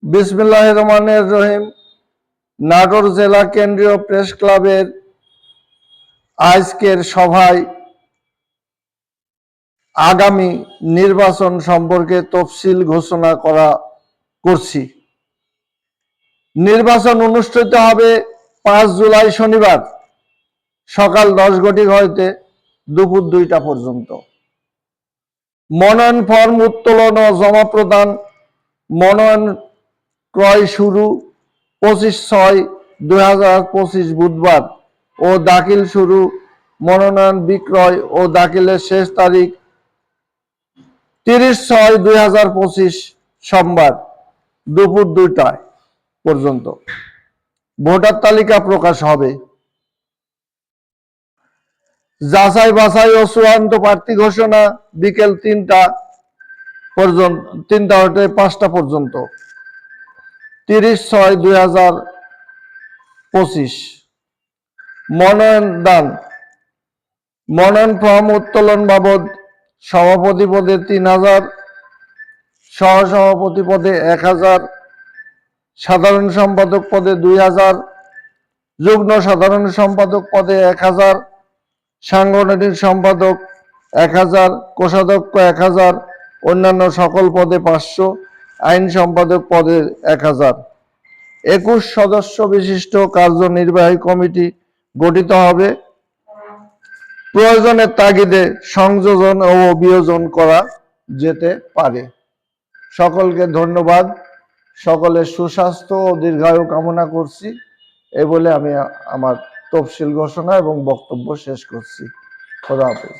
বিসমিল্লাহির রহমানির রহিম। নাটোর জেলা কেন্দ্রীয় প্রেস ক্লাবের আজকের সভায় আগামী নির্বাচন সম্পর্কে তফসিল ঘোষণা করছি। নির্বাচন অনুষ্ঠিত হবে 5 জুলাই শনিবার সকাল 10 হইতে দুপুর 2টা পর্যন্ত। মনোনয়ন ফর্ম উত্তোলন ও জমা প্রদান, মনোনয়ন ক্রয় শুরু 25/6/2025 বুধবার ও দাখিল শুরু, মনোনয়ন বিক্রয় ও দাখিলের শেষ তারিখ 30/6/2025 সোমবার দুপুর 2টা পর্যন্ত। ভোটার তালিকা প্রকাশ হবে। যাচাই বাছাই ও চূড়ান্ত প্রার্থী ঘোষণা বিকেল 3টা পর্যন্ত, 3টা হতে 5টা পর্যন্ত, 30/6/2025। মনোনয়ন দান, মনোনয়ন ফর্ম উত্তোলন বাবদ সভাপতি পদে 3000, সহসভাপতি পদে 1000, সাধারণ সম্পাদক পদে 2000, যুগ্ম সাধারণ সম্পাদক পদে 1000, সাংগঠনিক সম্পাদক 1000, কোষাধ্যক্ষ 1000, অন্যান্য সকল পদে 500, আইন সম্পাদক পদে 1000। 21 সদস্য বিশিষ্ট কার্যনির্বাহী কমিটি গঠিত হবে। প্রয়োজনের তাগিদে সংযোজন ও বিয়োজন করা যেতে পারে। সকলকে ধন্যবাদ। সকলের সুস্বাস্থ্য ও দীর্ঘায়ু কামনা করছি। এই বলে আমি আমার তফসিল ঘোষণা এবং বক্তব্য শেষ করছি। খোদা হাফেজ।